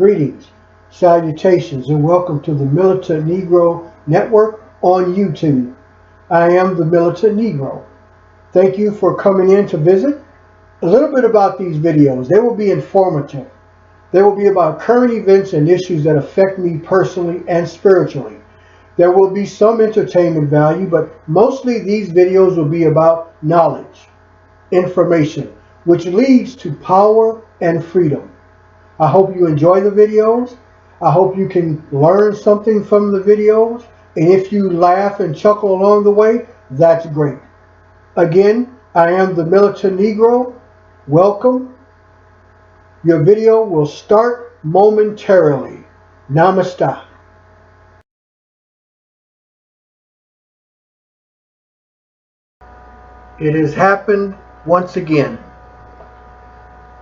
Greetings, salutations, and welcome to the Militant Negro Network on YouTube. I am the Militant Negro. Thank you for coming in to visit. A little bit about these videos. They will be informative. They will be about current events and issues that affect me personally and spiritually. There will be some entertainment value, but mostly these videos will be about knowledge, information, which leads to power and freedom. I hope you enjoy the videos. I hope you can learn something from the videos. And if you laugh and chuckle along the way, that's great. Again, I am the Militant Negro. Welcome. Your video will start momentarily. Namaste. It has happened once again.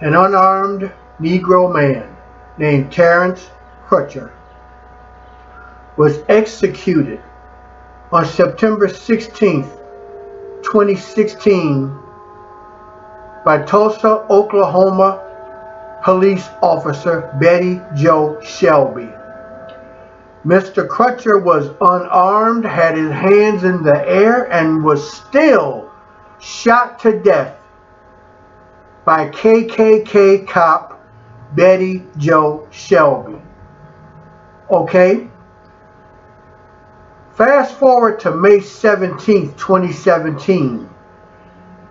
An unarmed Negro man named Terence Crutcher was executed on September 16th, 2016 by Tulsa, Oklahoma police officer Betty Jo Shelby. Mr. Crutcher was unarmed, had his hands in the air, and was still shot to death by KKKop Betty Jo Shelby. Okay? Fast forward to May 17th, 2017.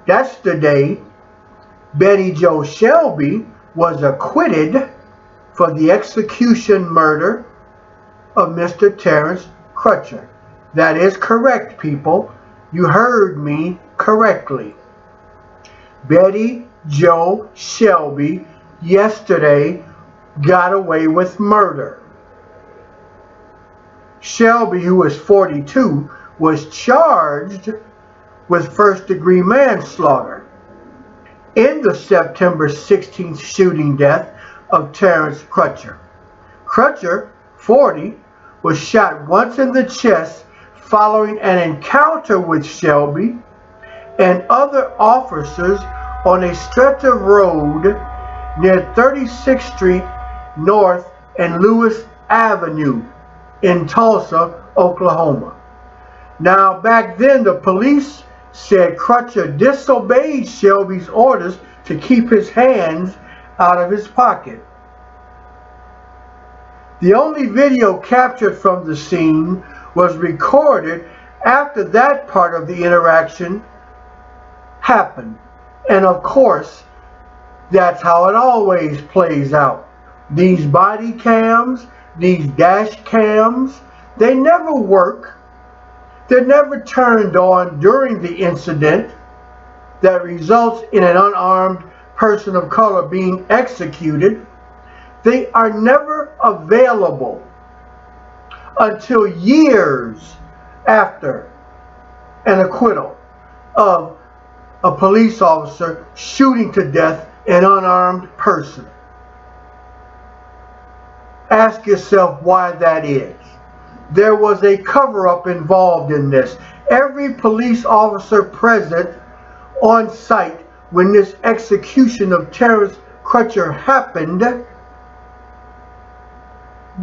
That's the day Betty Jo Shelby was acquitted for the execution murder of Mr. Terence Crutcher. That is correct, people. You heard me correctly. Betty Jo Shelby yesterday got away with murder. Shelby, who was 42, was charged with first-degree manslaughter in the September 16th shooting death of Terence Crutcher. Crutcher, 40, was shot once in the chest following an encounter with Shelby and other officers on a stretch of road near 36th Street North and Lewis Avenue in Tulsa, Oklahoma. Now, back then, the police said Crutcher disobeyed Shelby's orders to keep his hands out of his pocket. The only video captured from the scene was recorded after that part of the interaction happened. And of course, that's how it always plays out. These body cams, these dash cams, they never work. They're never turned on during the incident that results in an unarmed person of color being executed. They are never available until years after an acquittal of a police officer shooting to death an unarmed person. Ask yourself why that is. There was a cover-up involved in this. Every police officer present on site when this execution of Terence Crutcher happened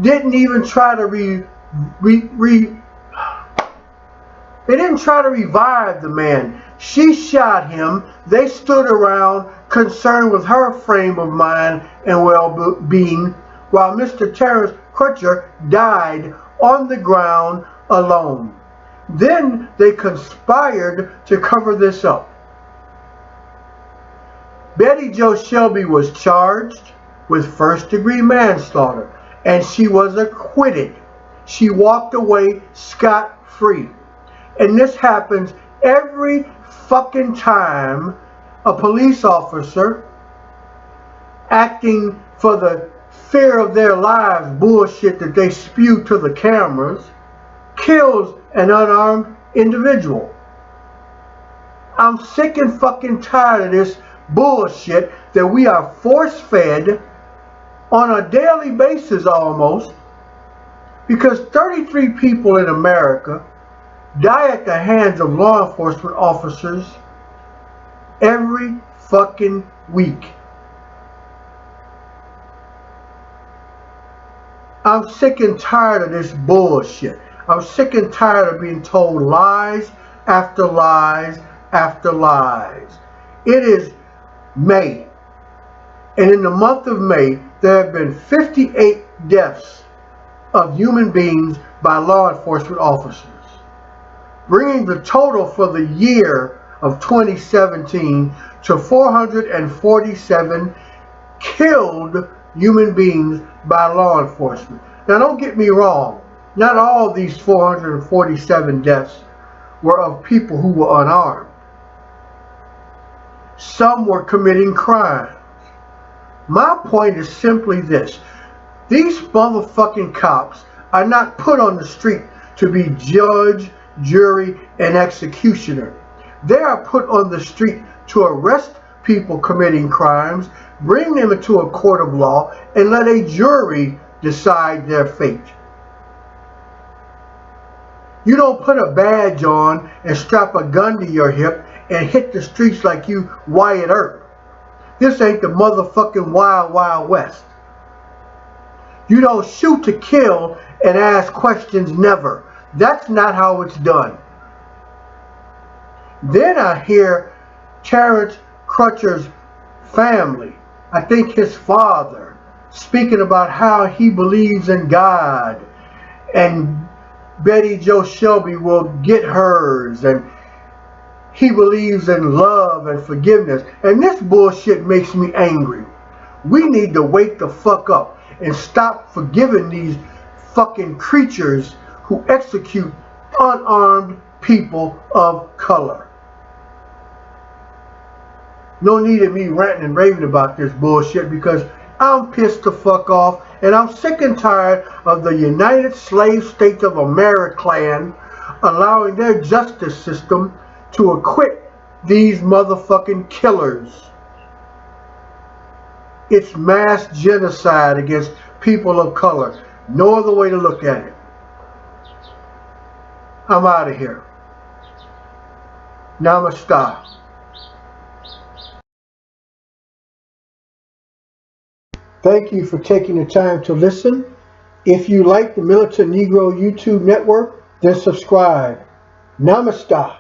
didn't even try to they didn't try to revive the man. She shot him. They stood around concerned with her frame of mind and well-being while Mr. Terence Crutcher died on the ground alone. Then they conspired to cover this up. Betty Jo Shelby was charged with first-degree manslaughter, and she was acquitted. She walked away scot-free. And this happens every fucking time a police officer acting for the fear of their lives bullshit that they spew to the cameras kills an unarmed individual. I'm sick and fucking tired of this bullshit that we are force-fed on a daily basis almost, because 33 people in America die at the hands of law enforcement officers every fucking week. I'm sick and tired of this bullshit. I'm sick and tired of being told lies after lies after lies. It is May, and in the month of May, there have been 58 deaths of human beings by law enforcement officers, bringing the total for the year of 2017 to 447 killed human beings by law enforcement. Now don't get me wrong, not all of these 447 deaths were of people who were unarmed. Some were committing crimes. My point is simply this: these motherfucking cops are not put on the street to be judge, jury, and executioner. They are put on the street to arrest people committing crimes, bring them into a court of law, and let a jury decide their fate. You don't put a badge on and strap a gun to your hip and hit the streets like you Wyatt Earp. This ain't the motherfucking Wild Wild West. You don't shoot to kill and ask questions never. That's not how it's done. Then I hear Terence Crutcher's family, I think his father, speaking about how he believes in God and Betty Jo Shelby will get hers, and he believes in love and forgiveness. And this bullshit makes me angry. We need to wake the fuck up and stop forgiving these fucking creatures who execute unarmed people of color. No need of me ranting and raving about this bullshit, because I'm pissed the fuck off, and I'm sick and tired of the United Slave States of America allowing their justice system to acquit these motherfucking killers. It's mass genocide against people of color. No other way to look at it. I'm out of here. Namaste. Thank you for taking the time to listen. If you like the Militant Negro YouTube network, then subscribe. Namaste.